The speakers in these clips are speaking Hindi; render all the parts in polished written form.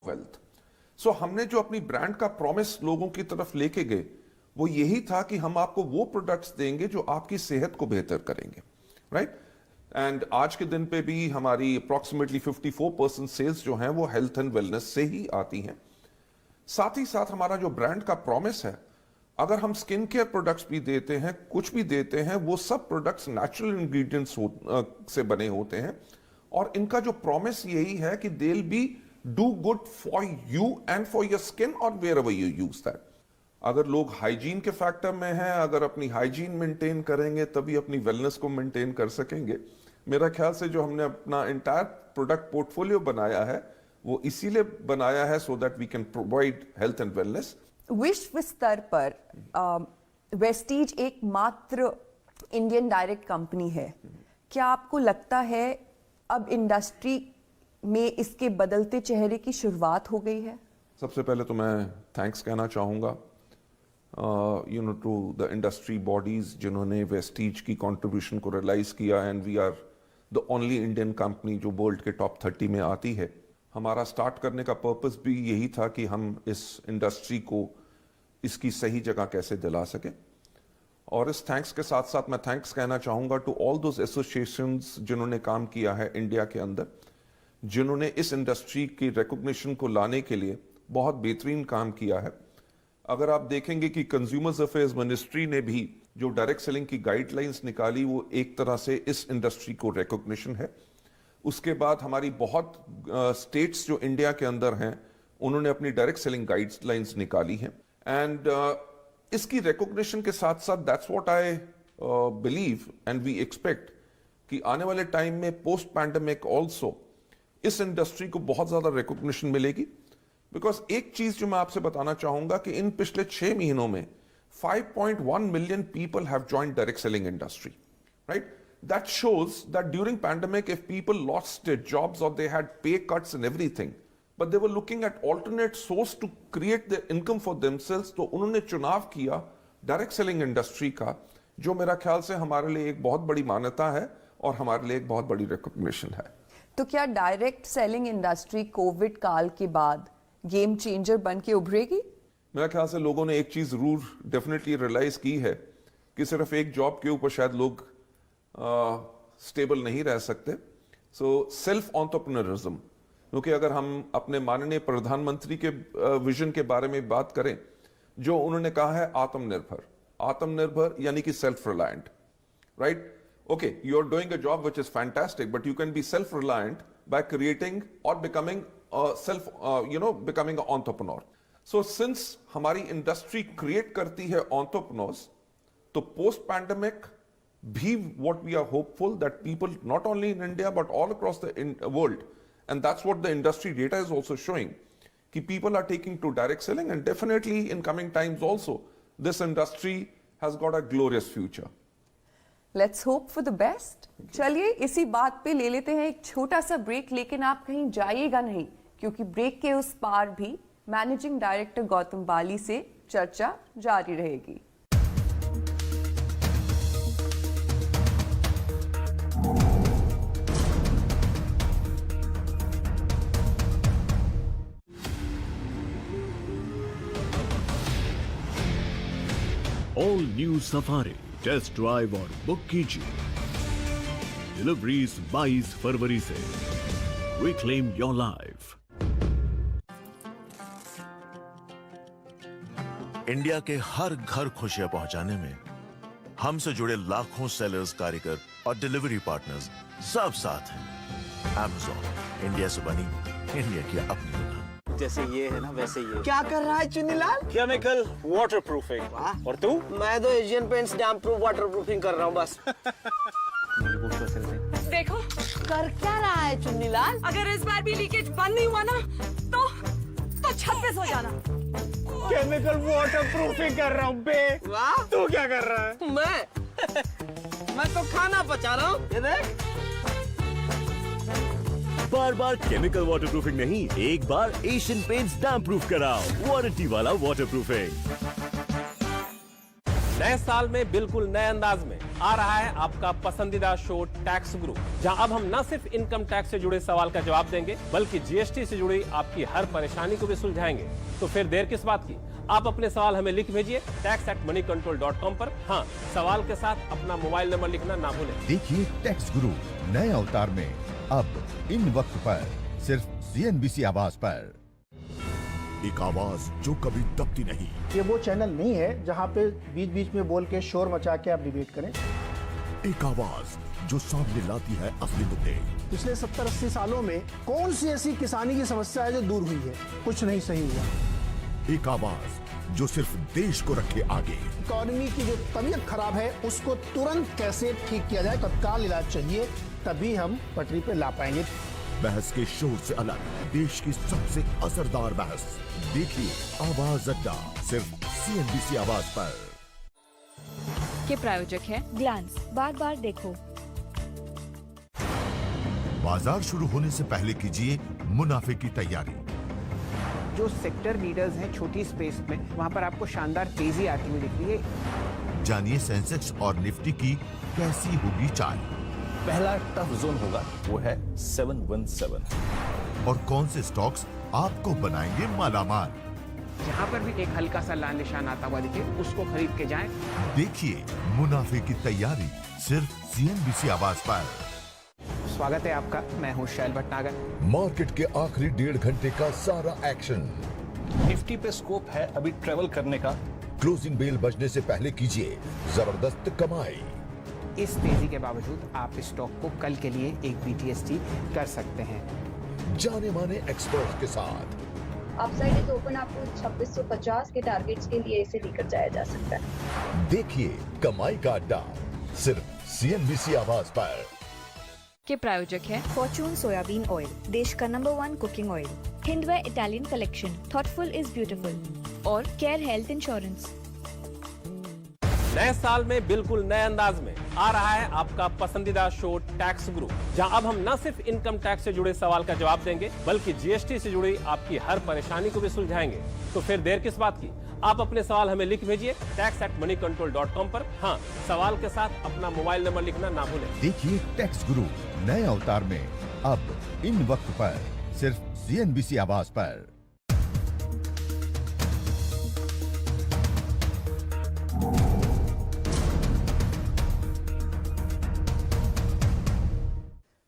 वेल्थ। सो हमने जो अपनी ब्रांड का प्रॉमिस लोगों की तरफ लेके गए वो यही था कि हम आपको वो प्रोडक्ट्स देंगे जो आपकी सेहत को बेहतर करेंगे, राइट। एंड आज के दिन पे भी हमारी अप्रॉक्सीमेटली 54% सेल्स जो हैं वो हेल्थ एंड वेलनेस से ही आती हैं। साथ ही साथ हमारा जो ब्रांड का प्रॉमिस है, अगर हम स्किन केयर प्रोडक्ट्स भी देते हैं, कुछ भी देते हैं, वो सब प्रोडक्ट्स नेचुरल इंग्रेडिएंट्स से बने होते हैं और इनका जो प्रॉमिस यही है कि they will be do good for you and for your skin और wherever you use that. अगर लोग हाइजीन के फैक्टर में हैं, अगर अपनी हाइजीन मेंटेन करेंगे तभी अपनी वेलनेस को मेंटेन कर सकेंगे। मेरा ख्याल से जो हमने अपना इंटायर प्रोडक्ट पोर्टफोलियो बनाया है वो इसीलिए बनाया है so that we can provide health and wellness. विश्व स्तर पर वेस्टीज एकमात्र इंडियन डायरेक्ट कंपनी है। क्या आपको लगता है अब इंडस्ट्री में इसके बदलते चेहरे की शुरुआत हो गई है? सबसे पहले तो मैं थैंक्स कहना चाहूँगा टू द इंडस्ट्री बॉडीज जिन्होंने वेस्टीज की कंट्रीब्यूशन को रियलाइज किया and we are the only Indian company जो वर्ल्ड के टॉप 30 में आती है। हमारा स्टार्ट करने का पर्पस भी यही था कि हम इस इंडस्ट्री को इसकी सही जगह कैसे दिला सके। और इस थैंक्स के साथ साथ मैं थैंक्स कहना चाहूँगा टू ऑल दोज एसोसिएशंस जिन्होंने काम किया है इंडिया के अंदर, जिन्होंने इस इंडस्ट्री की रिकॉग्निशन को लाने के लिए बहुत बेहतरीन काम किया है। अगर आप देखेंगे कि कंज्यूमर्स अफेयर्स मिनिस्ट्री ने भी जो डायरेक्ट सेलिंग की गाइडलाइंस निकाली वो एक तरह से इस इंडस्ट्री को रिकॉग्निशन है। उसके बाद हमारी बहुत स्टेट्स जो इंडिया के अंदर हैं उन्होंने अपनी डायरेक्ट सेलिंग गाइडलाइंस निकाली हैं एंड इसकी रिकॉग्निशन के साथ साथ that's what I believe and we expect कि आने वाले टाइम में पोस्ट पैंडेमिक ऑल्सो इस इंडस्ट्री को बहुत ज्यादा रिकॉग्निशन मिलेगी। बिकॉज एक चीज जो मैं आपसे बताना चाहूंगा कि इन पिछले 6 महीनों में 5.1 million people have joined direct selling industry, right. That shows that during pandemic, if people lost their jobs or they had pay cuts and everything, but they were looking at alternate source to create their income for themselves, तो उन्होंने चुनाव किया डायरेक्ट सेलिंग इंडस्ट्री का, जो मेरा ख्याल से हमारे लिए एक बहुत बड़ी मान्यता है और हमारे लिए एक बहुत बड़ी रिकॉग्निशन है। तो क्या डायरेक्ट सेलिंग इंडस्ट्री कोविड काल के बाद गेम चेंजर बन के उभरेगी? मेरा ख्याल से लोगों ने एक चीज जरूर डेफिनेटली रियलाइज की है कि सिर्फ एक जॉब के ऊपर शायद लोग स्टेबल नहीं रह सकते। सो सेल्फ एंटरप्रेन्योरिज्म, क्योंकि अगर हम अपने माननीय प्रधानमंत्री के विजन के बारे में बात करें, जो उन्होंने कहा है आत्मनिर्भर, आत्मनिर्भर यानी कि self reliant, right. Okay, you are doing a job which is fantastic, but you can be self reliant by creating और becoming becoming a entrepreneur. So since हमारी इंडस्ट्री क्रिएट करती है एंटरप्रेन्योर्स, तो पोस्ट पैंडेमिक भी what we are hopeful that people not only in India but all across the world, and that's what the industry data is also showing, कि people are taking to direct selling and definitely in coming times also this industry has got a glorious future. Let's hope for the best. चलिए इसी बात पे ले लेते हैं एक छोटा सा ब्रेक, लेकिन आप कहीं जाइएगा नहीं क्योंकि ब्रेक के उस पार भी मैनेजिंग डायरेक्टर गौतम बाली से चर्चा जारी रहेगी। All new Safari test drive और बुक कीजिए। डिलीवरीज 22 फरवरी से। Reclaim your life. इंडिया के हर घर खुशियां पहुंचाने में हमसे जुड़े लाखों सेलर्स, कारीगर और डिलीवरी पार्टनर्स सब साथ हैं। Amazon, इंडिया से बनी इंडिया की अपनी दुकान। जैसे ये है ना वैसे ये। क्या कर रहा है चुन्नीलाल? Chemical waterproofing. और तू? मैं तो Asian paints dam proof waterproofing कर रहा हूँ बस। देखो कर क्या रहा है चुन्नीलाल? अगर इस बार भी लीकेज बंद नहीं हुआ ना तो छत पे सो जाना। केमिकल वाटरप्रूफिंग कर रहा हूँ बे। वाह, तू क्या कर रहा है? मैं तो खाना पचा रहा हूँ। ये देख। बार बार केमिकल वाटरप्रूफिंग नहीं, एक बार एशियन पेंट्स डैम प्रूफ कराओ। वारंटी वाला वाटरप्रूफिंग। नए साल में बिल्कुल नए अंदाज में आ रहा है आपका पसंदीदा शो टैक्स गुरु, जहां अब हम न सिर्फ इनकम टैक्स से जुड़े सवाल का जवाब देंगे बल्कि जीएसटी से जुड़ी आपकी हर परेशानी को भी सुलझाएंगे। तो फिर देर किस बात की, आप अपने सवाल हमें लिख भेजिए tax@moneycontrol.com पर। हाँ, सवाल के साथ अपना मोबाइल नंबर लिखना ना भूलें। देखिए टैक्स गुरु नए अवतार में अब इन वक्त पर सिर्फ CNBC आवाज पर। एक आवाज जो कभी दबती नहीं, ये वो चैनल नहीं है जहाँ पे बीच बीच में बोल के शोर मचा के आप डिबेट करें। एक आवाज जो सामने लाती है असली मुद्दे। पिछले 70-80 सालों में कौन सी ऐसी किसानी की समस्या है जो दूर हुई है? कुछ नहीं सही हुआ। एक आवाज जो सिर्फ देश को रखे आगे। इकोनॉमी की जो तबीयत खराब है उसको तुरंत कैसे ठीक किया जाए, तत्काल इलाज चाहिए, तभी हम पटरी पे ला पाएंगे। बहस के शोर से अलग देश की सबसे असरदार बहस देखिए आवाज अड्डा, सिर्फ CNBC आवाज पर। के प्रायोजक है ग्लैंस, बार बार देखो। बाजार शुरू होने से पहले कीजिए मुनाफे की तैयारी। जो सेक्टर लीडर्स हैं छोटी स्पेस में, वहाँ पर आपको शानदार तेजी आती हुई दिख रही है। जानिए सेंसेक्स और निफ्टी की कैसी होगी चाल, पहला टफ जोन होगा वो है 717। और कौन से स्टॉक्स आपको बनाएंगे मालामाल। जहाँ पर भी एक हल्का सा लाल निशान आता हुआ दिखे उसको खरीद के जाएं। देखिए मुनाफे की तैयारी सिर्फ CNBC आवाज पर। स्वागत है आपका, मैं हूँ शैल भटनागर। मार्केट के आखिरी 1.5 घंटे का सारा एक्शन, निफ्टी पे स्कोप है अभी ट्रेवल करने का। क्लोजिंग बेल बजने से पहले कीजिए जबरदस्त कमाई। इस तेजी के बावजूद आप इस स्टॉक को कल के लिए एक BTST कर सकते हैं। जाने माने एक्सपर्ट के साथ अपसाइड इज ओपन, आपको 2650 के टारगेट्स के लिए इसे लेकर जाया जा सकता है। देखिए कमाई का अड्डा सिर्फ CNBC आवाज पर। के प्रायोजक है फॉर्चून सोयाबीन ऑयल, देश का number 1 cooking oil, Hindware Italian collection, thoughtful is beautiful, और केयर हेल्थ इंश्योरेंस। नए साल में बिल्कुल नए अंदाज में आ रहा है आपका पसंदीदा शो टैक्स गुरु, जहां अब हम न सिर्फ इनकम टैक्स से जुड़े सवाल का जवाब देंगे बल्कि जीएसटी से जुड़ी आपकी हर परेशानी को भी सुलझाएंगे। तो फिर देर किस बात की, आप अपने सवाल हमें लिख भेजिए tax@moneycontrol.com पर। हाँ, सवाल के साथ अपना मोबाइल नंबर लिखना ना भूलें। देखिए टैक्स गुरु नए अवतार में अब इन वक्त पर सिर्फ CNBC आवाज पर।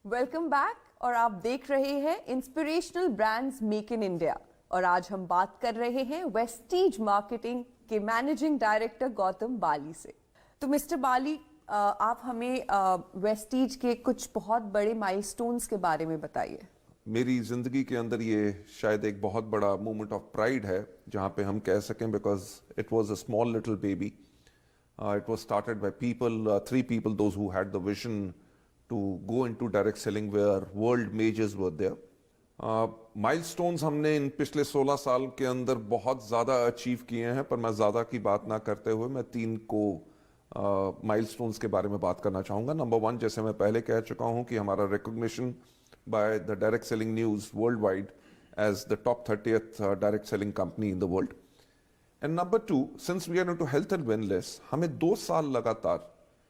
वेलकम बैक, और आप देख रहे हैं inspirational brands make in India. और आज हम बात कर रहे हैं वेस्टीज मार्केटिंग के मैनेजिंग डायरेक्टर गौतम बाली से। तो मिस्टर बाली, आप हमें वेस्टीज के कुछ बहुत बड़े माइलस्टोन्स के बारे में बताइए। मेरी जिंदगी के अंदर ये शायद एक बहुत बड़ा मोमेंट ऑफ प्राइड है जहाँ पे हम कह सकें, because it was a small little baby, it was started by people, 3 people, those who had the vision to go into direct selling where world majors were there. Milestones हमने इन पिछले 16 साल के अंदर बहुत ज़्यादा अचीव किए हैं, पर मैं ज़्यादा की बात ना करते हुए मैं 3 को माइलस्टोन्स के बारे में बात करना चाहूँगा। नंबर 1, जैसे मैं पहले कह चुका हूँ कि हमारा recognition by the Direct Selling News world wide as the top 30th direct selling company in the world. And number 2, since we are into health and wellness, हमें 2 साल लगातार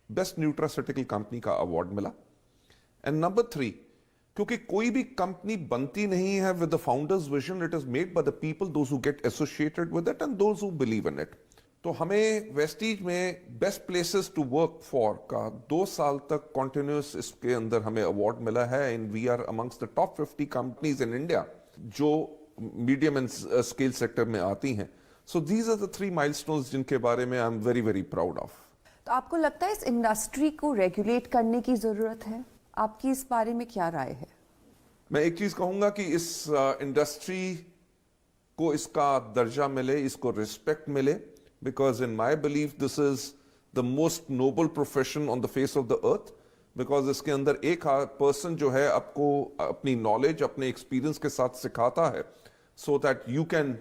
बेस्ट न्यूट्रास्यूटिकल कंपनी का अवार्ड मिला। एंड नंबर 3, क्योंकि कोई भी कंपनी बनती नहीं है with the founders vision, it is made by the people those who get associated with it and those who believe in it. तो हमें वेस्टीज में best places to work for का 2 साल तक कॉन्टिन्यूस इसके अंदर हमें अवार्ड मिला है, and we are amongst the top 50 companies in India जो मीडियम एंड स्केल सेक्टर में आती हैं। So these are the 3 milestones जिनके बारे में I am very very proud of. तो आपको लगता है इस इंडस्ट्री को रेगुलेट करने की जरूरत है? आपकी इस बारे में क्या राय है? मैं एक चीज कहूंगा कि इस इंडस्ट्री को इसका दर्जा मिले, इसको रिस्पेक्ट मिले, because in my belief this is the most noble profession on the face of the earth, because इसके अंदर एक पर्सन जो है आपको अपनी नॉलेज, अपने एक्सपीरियंस के साथ सिखाता है so that you can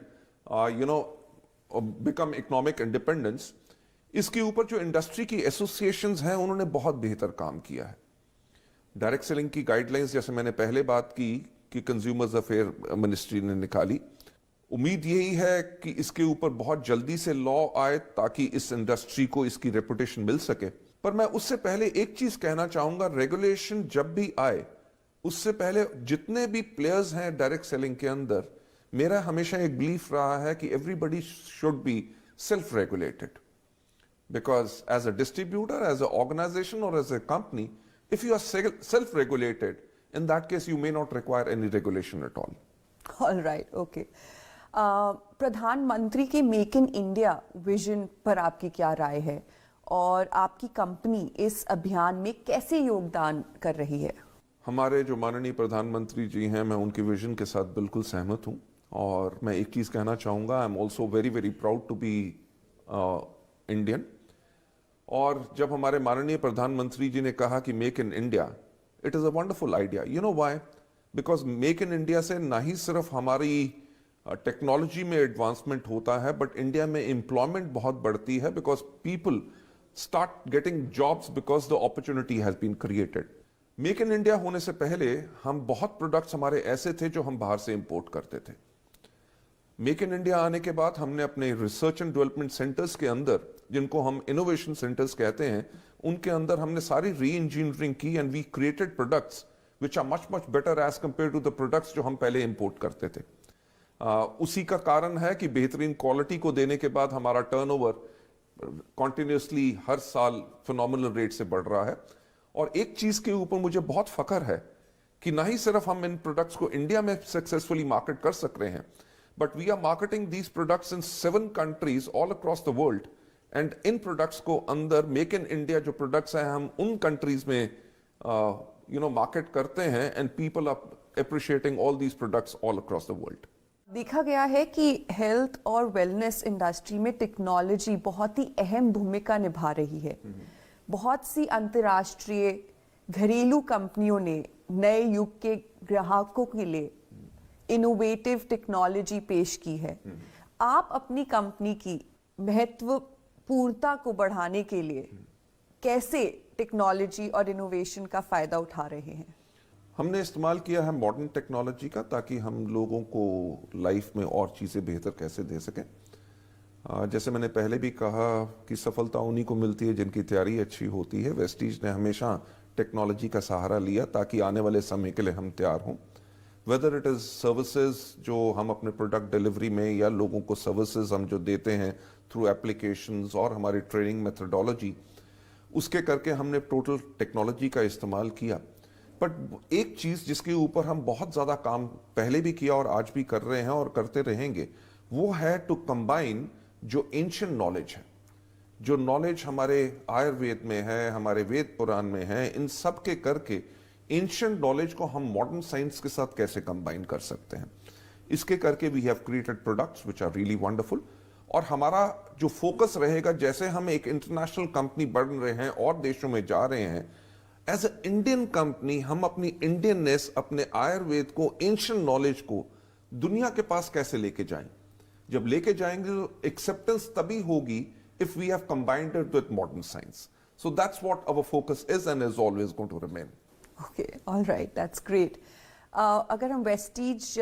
become economic independence. इसके ऊपर जो इंडस्ट्री की एसोसिएशंस हैं उन्होंने बहुत बेहतर काम किया है। डायरेक्ट सेलिंग की गाइडलाइंस, जैसे मैंने पहले बात की कि कंज्यूमर्स अफेयर मिनिस्ट्री ने निकाली, उम्मीद यही है कि इसके ऊपर बहुत जल्दी से लॉ आए ताकि इस इंडस्ट्री को इसकी रेपुटेशन मिल सके। पर मैं उससे पहले एक चीज कहना चाहूंगा, रेगुलेशन जब भी आए उससे पहले जितने भी प्लेयर्स हैं डायरेक्ट सेलिंग के अंदर, मेरा हमेशा एक बिलीफ रहा है कि everybody should be self regulated, because as a distributor, as an organization or as a company, if you are self-regulated, in that case you may not require any regulation at all. All right, okay. प्रधानमंत्री के मेक इन इंडिया विजन पर आपकी क्या राय है और आपकी कंपनी इस अभियान में कैसे योगदान कर रही है? हमारे जो माननीय प्रधानमंत्री जी हैं, मैं उनके विजन के साथ बिल्कुल सहमत हूं और मैं एक चीज कहना चाहूंगा, I am also very very proud to be Indian. और जब हमारे माननीय प्रधानमंत्री जी ने कहा कि make in India, it is a wonderful idea. You know why? Because make in India से ना ही सिर्फ हमारी टेक्नोलॉजी में एडवांसमेंट होता है, बट इंडिया में एम्प्लॉयमेंट बहुत बढ़ती है, because people start getting jobs because the opportunity has been created. Make in India होने से पहले हम बहुत प्रोडक्ट्स हमारे ऐसे थे जो हम बाहर से इंपोर्ट करते थे। मेक इन इंडिया आने के बाद हमने अपने रिसर्च एंड डेवलपमेंट सेंटर्स के अंदर, जिनको हम इनोवेशन सेंटर्स कहते हैं, उनके अंदर हमने सारी री इंजीनियरिंग की and we created products which are much much better as compare to the products जो हम पहले इंपोर्ट करते थे। उसी का कारण है कि बेहतरीन क्वालिटी को देने के बाद हमारा टर्नओवर कॉन्टिन्यूसली हर साल फिनोमिनल रेट से बढ़ रहा है। और एक चीज के ऊपर मुझे बहुत फख्र है कि ना ही सिर्फ हम इन प्रोडक्ट्स को इंडिया में सक्सेसफुली मार्केट कर सक रहे हैं, but we are marketing these products in 7 countries all across the world. And इन प्रोडक्ट्स को अंदर मेक इन इंडिया जो प्रोडक्ट्स हैं, हम उन कंट्रीज में मार्केट करते हैं and people are appreciating all these products all across the world. देखा गया है कि हेल्थ और वेलनेस इंडस्ट्री में टेक्नोलॉजी बहुत ही अहम भूमिका निभा रही है। बहुत सी अंतर्राष्ट्रीय घरेलू कंपनियों ने नए युग के ग्राहकों के लिए इनोवेटिव टेक्नोलॉजी पेश की है। आप अपनी कंपनी की महत्वपूर्णता को बढ़ाने के लिए कैसे टेक्नोलॉजी और इनोवेशन का फायदा उठा रहे हैं? हमने इस्तेमाल किया है मॉडर्न टेक्नोलॉजी का, ताकि हम लोगों को लाइफ में और चीज़ें बेहतर कैसे दे सकें। जैसे मैंने पहले भी कहा कि सफलता उन्हीं को मिलती है जिनकी तैयारी अच्छी होती है। वेस्टीज ने हमेशा टेक्नोलॉजी का सहारा लिया ताकि आने वाले समय के लिए हम तैयार हों। वेदर इट इज़ सर्विसेज जो हम अपने प्रोडक्ट डिलीवरी में, या लोगों को सर्विसेज हम जो देते हैं थ्रू एप्लीकेशंस और हमारी ट्रेनिंग मेथडोलॉजी, उसके करके हमने टोटल टेक्नोलॉजी का इस्तेमाल किया। बट एक चीज़ जिसके ऊपर हम बहुत ज़्यादा काम पहले भी किया और आज भी कर रहे हैं और करते रहेंगे, वो है टू कंबाइन जो एंशिएंट नॉलेज है, जो नॉलेज हमारे आयुर्वेद में है, हमारे वेद पुराण में है, इन सब के करके एंशिएंट नॉलेज को हम मॉडर्न साइंस के साथ कैसे कंबाइन कर सकते हैं। इसके करके we have created products which are really wonderful. और हमारा जो फोकस रहेगा, जैसे हम एक इंटरनेशनल कंपनी बढ़ रहे हैं और देशों में जा रहे हैं, एज अ इंडियन कंपनी हम अपनी इंडियननेस, अपने आयुर्वेद को, एंशिएंट नॉलेज को दुनिया के पास कैसे लेके जाएं। जब लेके जाएंगे तो एक्सेप्टेंस तभी होगी if we have combined it with modern science. So that's what our focus is and is always going to remain. Okay, all right, that's great. अगर हम वेस्टीज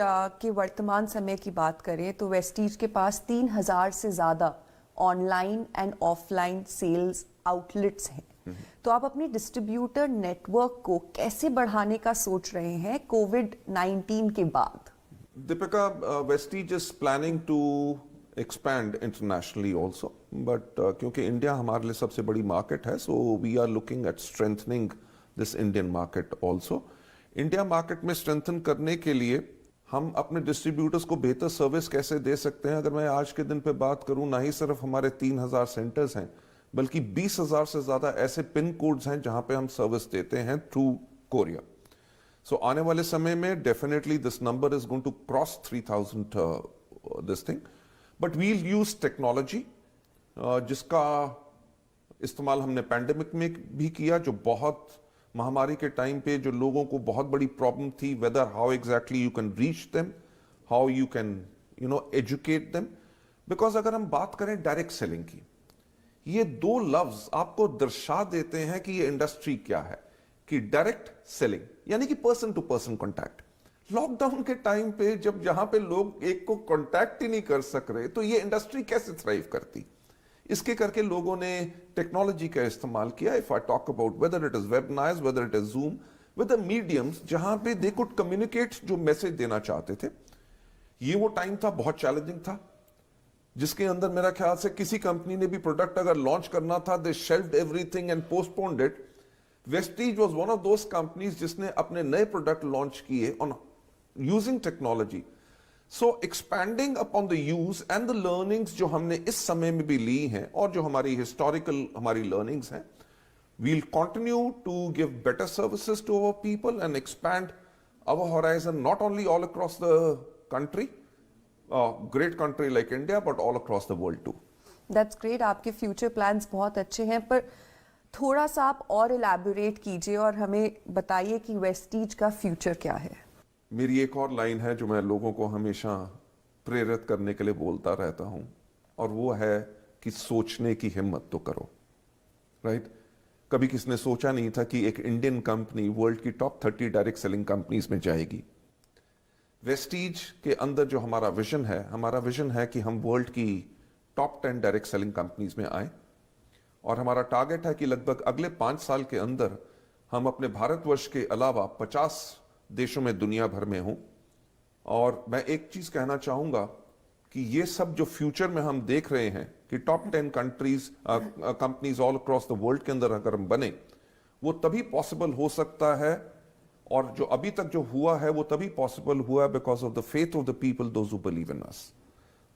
के वर्तमान समय की बात करें तो वेस्टीज के पास 3000 से ज़्यादा online and offline sales outlets हैं। तो आप अपने डिस्ट्रीब्यूटर नेटवर्क को कैसे बढ़ाने का सोच रहे हैं कोविड-19 के बाद? Deepika, Vestige is planning to expand internationally also, but क्योंकि इंडिया हमारे लिए सबसे बड़ी मार्केट है, so we are looking at strengthening this Indian market also. India market में स्ट्रेंथन करने के लिए हम अपने डिस्ट्रीब्यूटर्स को बेहतर सर्विस कैसे दे सकते हैं। अगर मैं आज के दिन पे बात करूं, ना ही सिर्फ हमारे 3000 सेंटर्स हैं, बल्कि 20,000 से ज्यादा ऐसे पिन कोड्स हैं जहां पे हम सर्विस देते हैं थ्रू कोरिया। सो आने वाले समय में definitely this number is going to cross 3000 this thing, but we'll use technology जिसका इस्तेमाल हमने पैंडेमिक में भी किया, जो बहुत महामारी के टाइम पे जो लोगों को बहुत बड़ी प्रॉब्लम थी, whether how exactly you can reach them, how you can educate them. Because अगर हम बात करें डायरेक्ट सेलिंग की, ये दो लफ्ज आपको दर्शा देते हैं कि ये इंडस्ट्री क्या है, कि डायरेक्ट सेलिंग यानी कि person to person contact. Lockdown के टाइम पे जब जहां पे लोग एक को कॉन्टैक्ट ही नहीं कर सक रहे, तो ये इंडस्ट्री कैसे थ्राइव करती। इसके करके लोगों ने टेक्नोलॉजी का इस्तेमाल किया. If I talk about whether it is webinars, whether it is Zoom, with the mediums जहां पे दे कुड कम्युनिकेट जो मैसेज देना चाहते थे. ये वो टाइम था, बहुत चैलेंजिंग था, जिसके अंदर मेरा ख्याल से किसी कंपनी ने भी प्रोडक्ट अगर लॉन्च करना था, they shelved everything and postponed it. Vestige was one of those companies जिसने अपने नए प्रोडक्ट लॉन्च किए on using technology. So expanding upon the use and the learnings जो हमने इस समय में भी ली हैं और जो हमारी हिस्टोरिकल हमारी लर्निंग्स हैं, we'll continue to give better services to our people and expand our horizon not only all across the country, great country like India, but all across the world too. That's great. आपके फ्यूचर प्लान्स बहुत अच्छे हैं, पर थोड़ा सा आप और इलैबोरेट कीजिए और हमें बताइए कि वेस्टीज का फ्यूचर क्या है. मेरी एक और लाइन है जो मैं लोगों को हमेशा प्रेरित करने के लिए बोलता रहता हूं, और वो है कि सोचने की हिम्मत तो करो. राइट? कभी किसने सोचा नहीं था कि एक इंडियन कंपनी वर्ल्ड की टॉप 30 डायरेक्ट सेलिंग कंपनीज में जाएगी. वेस्टीज के अंदर जो हमारा विजन है कि हम वर्ल्ड की टॉप 10 डायरेक्ट सेलिंग कंपनीज में आए, और हमारा टारगेट है कि लगभग अगले 5 साल के अंदर हम अपने भारतवर्ष के अलावा 50 देशों में दुनिया भर में हों. और मैं एक चीज कहना चाहूंगा कि ये सब जो फ्यूचर में हम देख रहे हैं कि top 10 companies all across the world के अंदर अगर हम बने, वो तभी पॉसिबल हो सकता है, और जो अभी तक जो हुआ है वो तभी पॉसिबल हुआ है because of the faith of the people, those who believe in us.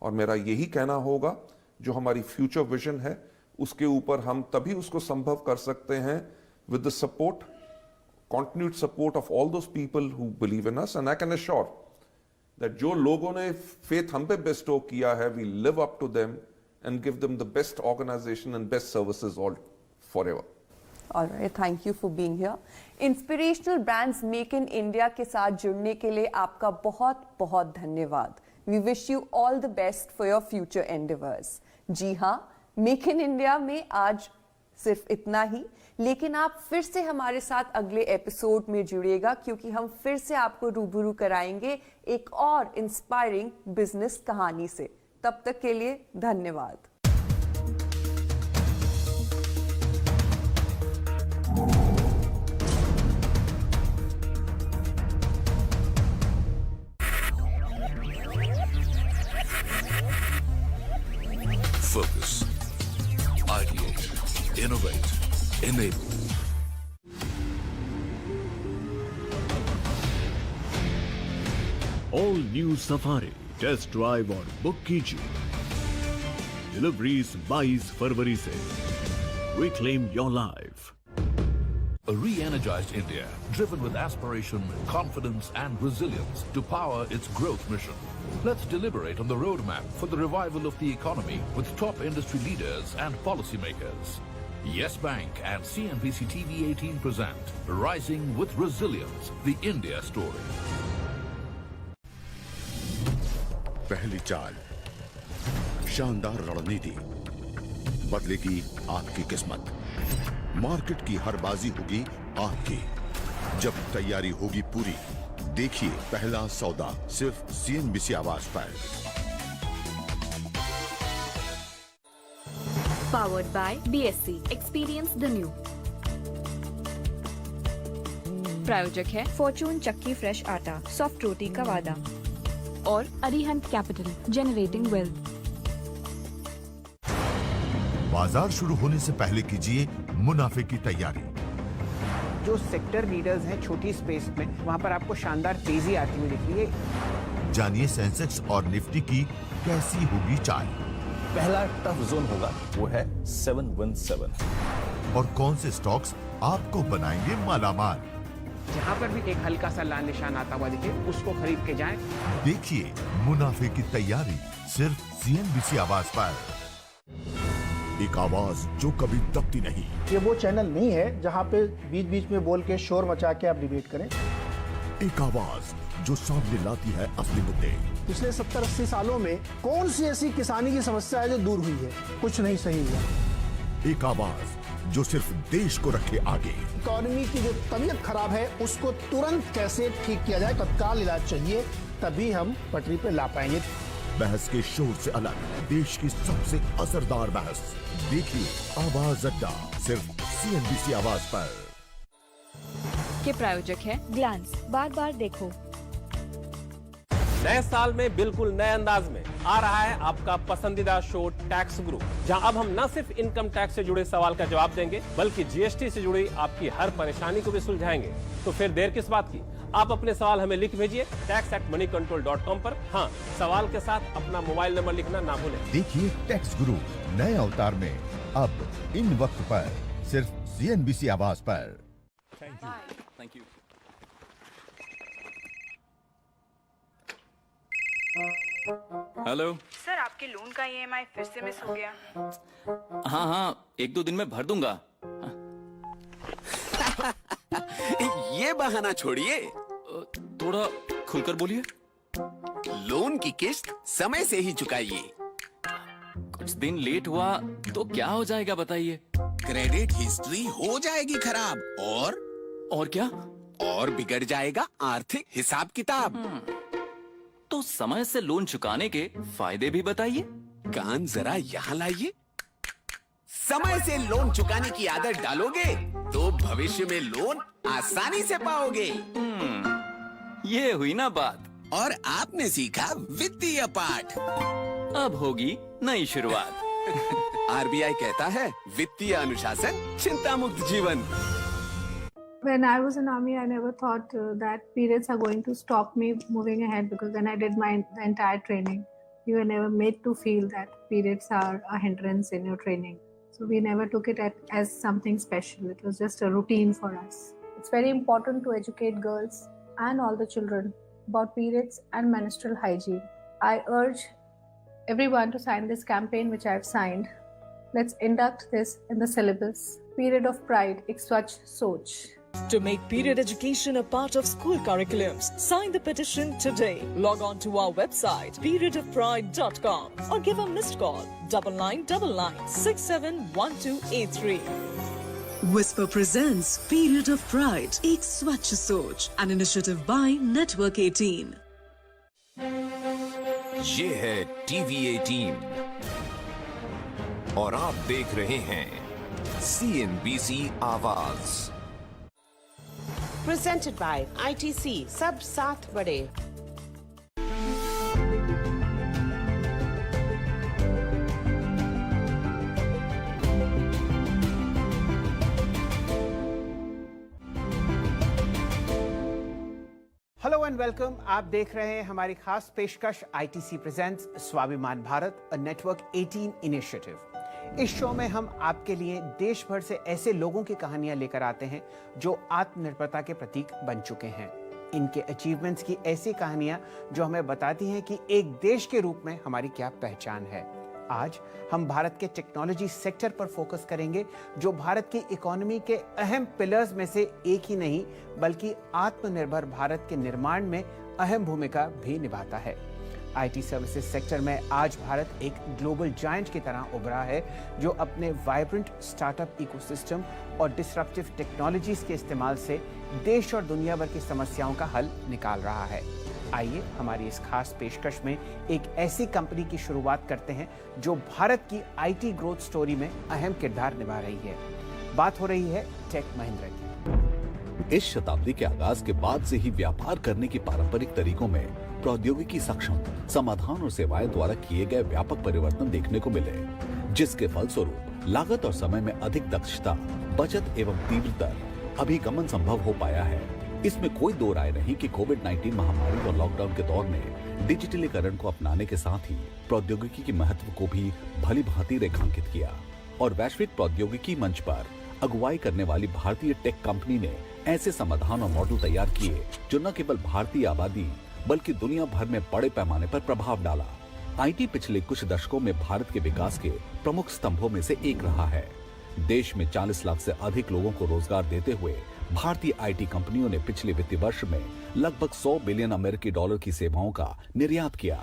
और मेरा यही कहना होगा, जो हमारी फ्यूचर विजन है उसके ऊपर हम तभी उसको संभव कर सकते हैं with the support, continued support of all those people who believe in us. And I can assure that जो लोगों ने faith हम पे bestow किया है, we live up to them and give them the best organization and best services all forever. All right, thank you for being here. Inspirational brands Make in India के साथ जुड़ने के लिए आपका बहुत बहुत धन्यवाद. We wish you all the best for your future endeavors. जी हाँ, Make in India में आज सिर्फ इतना ही, लेकिन आप फिर से हमारे साथ अगले एपिसोड में जुड़िएगा, क्योंकि हम फिर से आपको रूबरू कराएंगे एक और इंस्पायरिंग बिजनेस कहानी से. तब तक के लिए धन्यवाद. Focus, ideate, innovate, enable. All new Safari test drive और बुक कीजिए. डिलीवरीज 22 फरवरी से. Reclaim your life. A re-energized India, driven with aspiration, confidence and resilience to power its growth mission. Let's deliberate on the roadmap for the revival of the economy with top industry leaders and policymakers. Yes Bank and CNBC TV18 present Rising with Resilience, the India Story. पहली चाल, शानदार रणनीति, बदलेगी आपकी किस्मत. मार्केट की हर बाजी होगी आपकी. जब तैयारी होगी पूरी, देखिए पहला सौदा सिर्फ CNBC आवाज पर. Powered by BSC. Experience the new. प्रायोजक है फॉर्चून चक्की फ्रेश आटा, सॉफ्ट रोटी का वादा, और अरिहंत कैपिटल, जनरेटिंग वेल्थ. बाजार शुरू होने से पहले कीजिए मुनाफे की तैयारी. जो सेक्टर लीडर्स हैं छोटी स्पेस में, वहां पर आपको शानदार तेजी आती हुई दिख रही है. जानिए सेंसेक्स और निफ्टी की कैसी होगी चाल. पहला टफ जोन होगा वो है 717. और कौन से स्टॉक्स आपको बनाएंगे मालामाल. जहां पर भी एक हल्का सा लाल निशान आता हुआ दिखे, उसको खरीद के जाएं. देखिए मुनाफे की तैयारी सिर्फ CNBC आवाज पर. एक आवाज जो कभी दबती नहीं. ये वो चैनल नहीं है जहां पे बीच बीच में बोल के शोर मचा के आप डिबेट करें. एक आवाज जो सामने लाती है असली मुद्दे. पिछले 70-80 सालों में कौन सी ऐसी किसानी की समस्या है जो दूर हुई है? कुछ नहीं सही हुआ. एक आवाज जो सिर्फ देश को रखे आगे. इकोनॉमी की जो तबीयत खराब है उसको तुरंत कैसे ठीक किया जाए, तत्काल इलाज चाहिए, तभी हम पटरी पे ला पाएंगे. बहस के शोर से अलग देश की सबसे असरदार बहस देखिए आवाज अड्डा सिर्फ CNBC आवाज पर। के प्रायोजक है ग्लैंस, बार बार देखो। नए साल में बिल्कुल नए अंदाज में आ रहा है आपका पसंदीदा शो टैक्स गुरु, जहां अब हम न सिर्फ इनकम टैक्स से जुड़े सवाल का जवाब देंगे बल्कि GST से जुड़ी आपकी हर परेशानी को भी सुलझाएंगे। तो फिर देर किस बात की, आप अपने सवाल हमें लिख भेजिए tax@moneycontrol.com पर। हाँ, सवाल के साथ अपना मोबाइल नंबर लिखना ना भूलें। देखिए टैक्स गुरु नए अवतार में अब इन वक्त पर सिर्फ CNBC आवाज पर। Thank you. हेलो सर, आपके लोन का EMI फिर से मिस हो गया। हाँ, 1-2 दिन में भर दूंगा। ये बहाना छोड़िए, थोड़ा खुलकर बोलिए। लोन की किस्त समय से ही चुकाइए। कुछ दिन लेट हुआ तो क्या हो जाएगा बताइए? क्रेडिट हिस्ट्री हो जाएगी खराब और क्या? और बिगड़ जाएगा आर्थिक हिसाब किताब। तो समय से लोन चुकाने के फायदे भी बताइए। कान जरा यहाँ लाइए। समय से लोन चुकाने की आदत डालोगे तो भविष्य में लोन आसानी से पाओगे। ये हुई ना बात। और आपने सीखा वित्तीय पाठ। अब होगी नई शुरुआत। RBI कहता है वित्तीय अनुशासन चिंता मुक्त जीवन। When I was in army, I never thought that periods are going to stop me moving ahead, because when I did the entire training, we were never made to feel that periods are a hindrance in your training. So we never took it as something special. It was just a routine for us. It's very important to educate girls and all the children about periods and menstrual hygiene. I urge everyone to sign this campaign, which I've signed. Let's induct this in the syllabus. Period of Pride, Ek Swachh Soch. To make period education a part of school curriculums, sign the petition today. Log on to our website periodofpride.com or give a missed call 9999 671283. Whisper presents Period of Pride, Ek Swachh Soch, an initiative by Network 18. ये है TV18 और आप देख रहे हैं CNBC आवाज। Presented by ITC, सब साथ बड़े। Hello and welcome. आप देख रहे हैं हमारी खास पेशकश ITC प्रेजेंट्स स्वाभिमान भारत, अ नेटवर्क 18 इनिशिएटिव। इस शो में हम आपके लिए देश भर से ऐसे लोगों की कहानियां लेकर आते हैं जो आत्मनिर्भरता के प्रतीक बन चुके हैं। इनके अचीवमेंट्स की ऐसी कहानियां जो हमें बताती हैं कि एक देश के रूप में हमारी क्या पहचान है। आज हम भारत के टेक्नोलॉजी सेक्टर पर फोकस करेंगे, जो भारत की इकोनॉमी के अहम पिलर्स में से एक ही नहीं बल्कि आत्मनिर्भर भारत के निर्माण में अहम भूमिका भी निभाता है। IT सर्विसेज सेक्टर में आज भारत एक ग्लोबल जायंट की तरह उभरा है, जो अपने वाइब्रेंट स्टार्टअप इकोसिस्टम और डिसरप्टिव टेक्नोलॉजीज के इस्तेमाल से देश और दुनिया भर की समस्याओं का हल निकाल रहा है। आइए हमारी इस खास पेशकश में एक ऐसी कंपनी की शुरुआत करते हैं जो भारत की IT ग्रोथ स्टोरी में अहम किरदार निभा रही है। बात हो रही है टेक महिंद्रा की। इस शताब्दी के आगाज के बाद से ही व्यापार करने की पारंपरिक तरीकों में प्रौद्योगिकी सक्षम समाधान और सेवाएं द्वारा किए गए व्यापक परिवर्तन देखने को मिले, जिसके फलस्वरूप लागत और समय में अधिक दक्षता, बचत एवं तीव्रतर अभिगमन संभव हो पाया है। इसमें कोई दो राय नहीं कि कोविड-19 महामारी और लॉकडाउन के दौर में डिजिटलीकरण को अपनाने के साथ ही प्रौद्योगिकी के महत्व को भी भली भांति रेखांकित किया और वैश्विक प्रौद्योगिकी मंच पर अगुवाई करने वाली भारतीय टेक कंपनी ने ऐसे समाधान और मॉडल तैयार किए जो न केवल भारतीय आबादी बल्कि दुनिया भर में बड़े पैमाने पर प्रभाव डाला। IT पिछले कुछ दशकों में भारत के विकास के प्रमुख स्तंभों में से एक रहा है। देश में 40 लाख से अधिक लोगों को रोजगार देते हुए भारतीय IT कंपनियों ने पिछले वित्तीय वर्ष में लगभग 100 बिलियन अमेरिकी डॉलर की सेवाओं का निर्यात किया,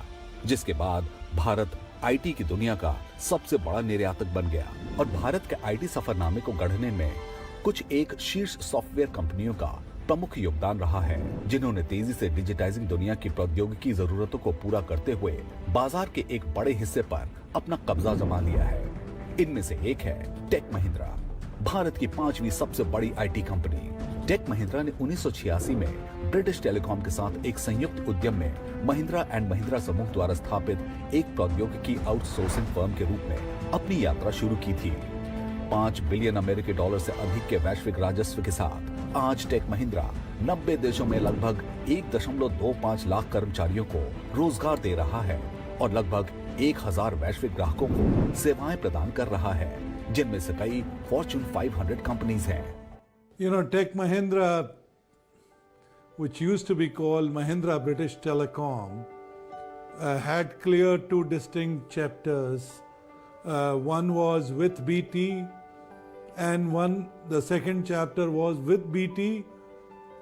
जिसके बाद भारत IT की दुनिया का सबसे बड़ा निर्यातक बन गया और भारत के IT सफरनामे को गढ़ने में कुछ एक शीर्ष सॉफ्टवेयर कंपनियों का प्रमुख योगदान रहा है, जिन्होंने तेजी से डिजिटाइजिंग दुनिया की प्रौद्योगिकी जरूरतों को पूरा करते हुए बाजार के एक बड़े हिस्से पर अपना कब्जा जमा लिया है। इनमें से एक है टेक महिंद्रा, भारत की 5वीं सबसे बड़ी आईटी कंपनी। टेक महिंद्रा ने 1986 में ब्रिटिश टेलीकॉम के साथ एक संयुक्त उद्यम में महिंद्रा एंड महिंद्रा समूह द्वारा स्थापित एक प्रौद्योगिकी आउटसोर्सिंग फर्म के रूप में अपनी यात्रा शुरू की थी। 5 बिलियन अमेरिकी डॉलर से अधिक के वैश्विक राजस्व के साथ आज टेक महिंद्रा 90 देशों में लगभग 1.25 लाख कर्मचारियों को रोजगार दे रहा है और लगभग 1000 वैश्विक ग्राहकों को सेवाएं प्रदान कर रहा है, जिनमें से कई फॉर्च्यून 500 कंपनीज हैं। You know, Tech Mahindra, which used to be called Mahindra British Telecom, had clear two distinct chapters. One was with BT, and the second chapter was with BT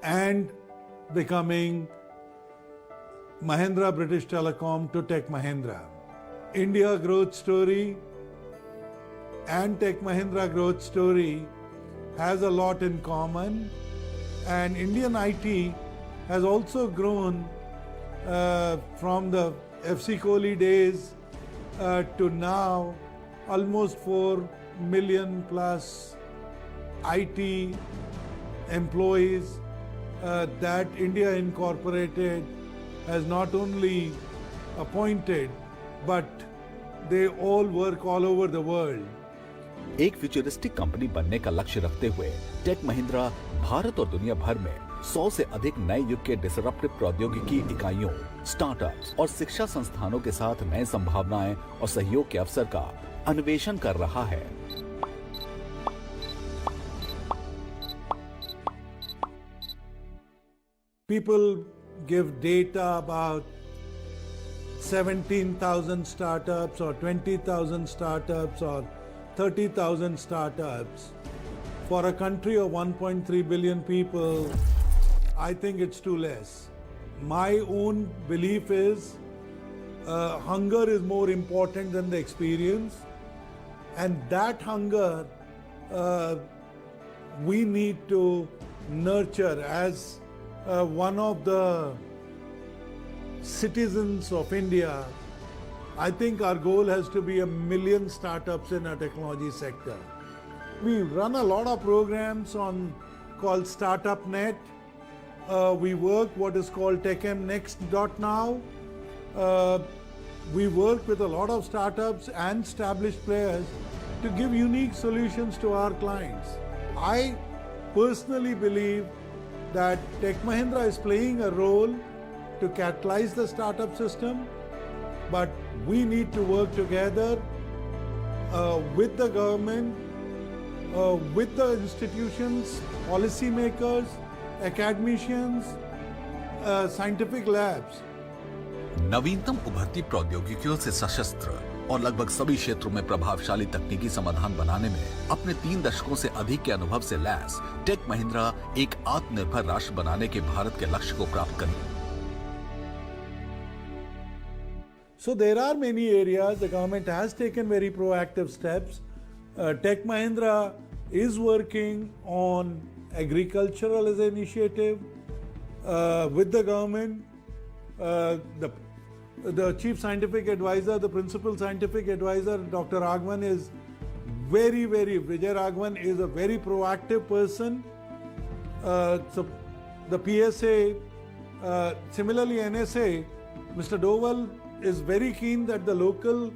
and becoming Mahindra British Telecom to Tech Mahindra. India growth story and Tech Mahindra growth story has a lot in common, and Indian IT has also grown from the FC Kohli days to now almost 4 million plus IT employees that India Incorporated has not only appointed, but they all work all over the world. एक फ्यूचरिस्टिक कंपनी बनने का लक्ष्य रखते हुए टेक महिंद्रा भारत और दुनिया भर में 100 से अधिक नए युग के डिसरप्टिव प्रौद्योगिकी इकाइयों, स्टार्टअप्स और शिक्षा संस्थानों के साथ नए संभावनाएं और सहयोग के अवसर का अन्वेषण कर रहा है। People give data about 17,000 startups or 20,000 startups or 30,000 startups. For a country of 1.3 billion people, I think it's too less. My own belief is hunger is more important than the experience, and that hunger we need to nurture as one of the citizens of India. I think our goal has to be 1 million startups in our technology sector. We run a lot of programs called Startup Net. We work what is called TechMNext.now. We work with a lot of startups and established players to give unique solutions to our clients. I personally believe that Tech Mahindra is playing a role to catalyze the startup system, but we need to work together with the government, with the institutions, policymakers, academicians, scientific labs. नवीनतम उभरती प्रौद्योगिकियों से सशस्त्र और लगभग सभी क्षेत्रों में प्रभावशाली तकनीकी समाधान बनाने में अपने 3 दशकों से अधिक के अनुभव से लैस टेक महिंद्रा एक आत्मनिर्भर राष्ट्र बनाने के भारत के लक्ष्य को प्राप्त करें। So there are many areas the government has taken very proactive steps. Tech Mahindra is working on agricultural as an initiative with the government. The chief scientific advisor, the principal scientific advisor, Dr. Raghavan is Vijay Raghavan is a very proactive person. So the PSA, similarly NSA, Mr. Doval is very keen that the local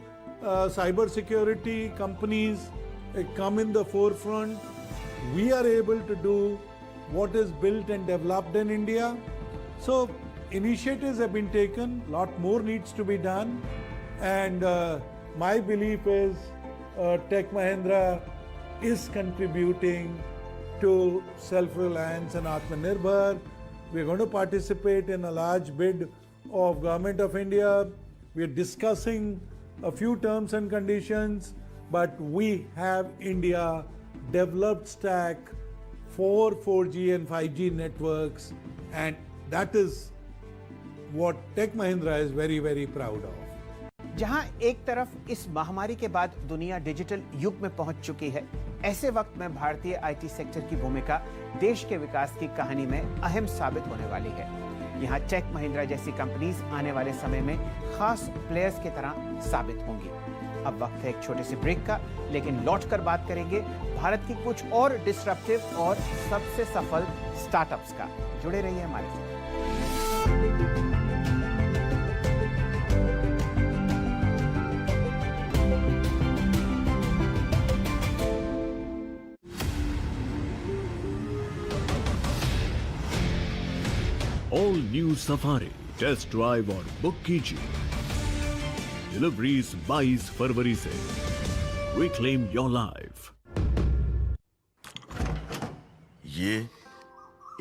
cyber security companies come in the forefront. We are able to do what is built and developed in India. So initiatives have been taken, a lot more needs to be done, and my belief is Tech Mahindra is contributing to self-reliance and Atmanirbhar. We're going to participate in a large bid of Government of India. We're discussing a few terms and conditions, but we have India developed stack for 4G and 5G networks, and that is what Tech Mahindra is very, very proud of. जहां एक तरफ इस महामारी के बाद दुनिया डिजिटल युग में पहुंच चुकी है, ऐसे वक्त में भारतीय आईटी सेक्टर की भूमिका देश के विकास की कहानी में अहम साबित होने वाली है। यहाँ टेक महिंद्रा जैसी कंपनीज आने वाले समय में खास प्लेयर्स की तरह साबित होंगी। अब वक्त है एक छोटे से ब्रेक का, लेकिन लौटकर बात करेंगे भारत की कुछ और डिस्ट्रप्टिव और सबसे सफल स्टार्टअप्स का। जुड़े रहिए हमारे साथ। All new Safari test drive और बुक कीजिए। डिलीवरीज 22 फरवरी से। Reclaim your life. ये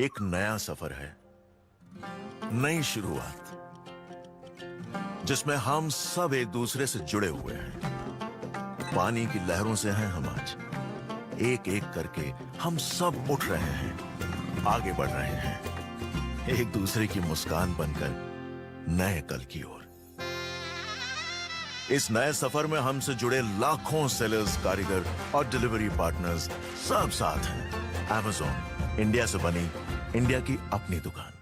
एक नया सफर है, नई शुरुआत, जिसमें हम सब एक दूसरे से जुड़े हुए हैं। पानी की लहरों से हैं हम आज। एक एक करके हम सब उठ रहे हैं, आगे बढ़ रहे हैं, एक दूसरे की मुस्कान बनकर नए कल की ओर। इस नए सफर में हमसे जुड़े लाखों सेलर्स, कारीगर और डिलीवरी पार्टनर्स सब साथ हैं। Amazon, इंडिया से बनी इंडिया की अपनी दुकान।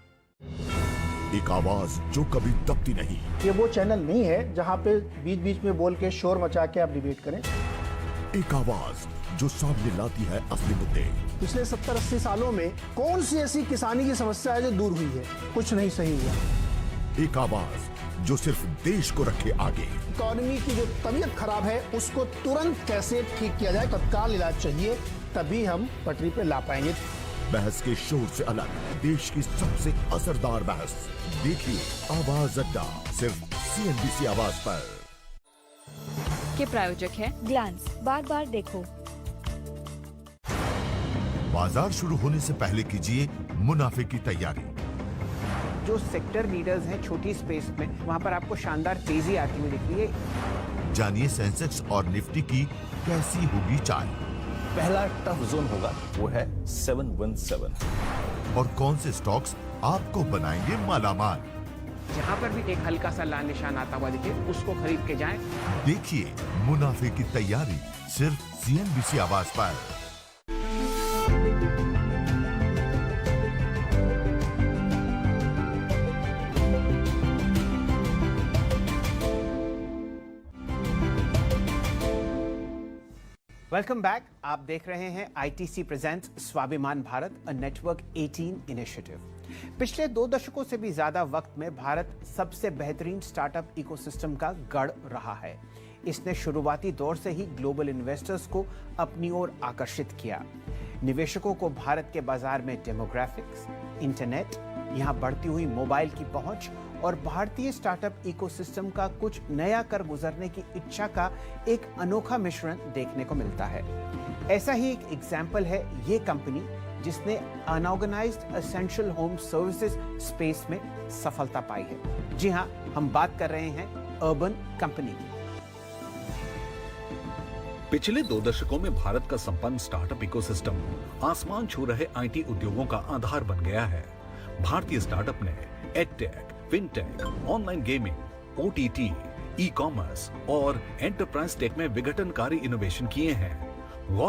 एक आवाज जो कभी दबती नहीं। ये वो चैनल नहीं है जहां पे बीच बीच में बोल के शोर मचा के आप डिबेट करें। एक आवाज जो सामने लाती है असली मुद्दे। पिछले 70-80 सालों में कौन सी ऐसी किसानी की समस्या है जो दूर हुई है? कुछ नहीं सही हुआ। एक आवाज जो सिर्फ देश को रखे आगे। इकोनॉमी की जो तबीयत खराब है उसको तुरंत कैसे ठीक किया जाए, तत्काल इलाज चाहिए, तभी हम पटरी पे ला पाएंगे। बहस के शोर से अलग देश की सबसे असरदार बहस देखिए आवाज अड्डा, सिर्फ CNBC आवाज पर। के प्रायोजक है ग्लांस, बार बार देखो। बाजार शुरू होने से पहले कीजिए मुनाफे की तैयारी। जो सेक्टर लीडर्स हैं छोटी स्पेस में, वहां पर आपको शानदार तेजी आती हुई दिख रही है। जानिए सेंसेक्स और निफ्टी की कैसी होगी चाल। पहला टफ जोन होगा वो है 717। और कौन से स्टॉक्स आपको बनाएंगे मालामाल। जहां पर भी एक हल्का सा लाल निशान आता हुआ दिखे, उसको खरीद के जाएं। देखिए मुनाफे की तैयारी सिर्फ CNBC आवाज पर। Welcome back. आप देख रहे हैं ITC प्रेजेंट्स स्वाभिमान भारत, अ नेटवर्क 18 इनिशिएटिव। पिछले 2 दशकों से भी ज्यादा वक्त में भारत सबसे बेहतरीन स्टार्टअप इकोसिस्टम का गढ़ रहा है। इसने शुरुआती दौर से ही ग्लोबल इन्वेस्टर्स को अपनी ओर आकर्षित किया। निवेशकों को भारत के बाजार में डेमोग्राफिक्स, इंटरनेट, यहाँ बढ़ती हुई मोबाइल की पहुंच और भारतीय स्टार्टअप इकोसिस्टम का कुछ नया कर गुजरने की इच्छा का एक अनोखा मिश्रण देखने को मिलता है। ऐसा ही एक एग्जाम्पल है ये कंपनी जिसने unorganised essential home services space में सफलता पाई है। जी हाँ, हम बात कर रहे हैं अर्बन कंपनी की। पिछले 2 दशकों में भारत का संपन्न स्टार्टअप इकोसिस्टम आसमान छू रहे IT उद्योगों का आधार बन गया है। भारतीय स्टार्टअप ने edtech, fintech, online gaming, OTT, ecommerce और एंटरप्राइज टेक में विघटनकारी इनोवेशन किए हैं। गौर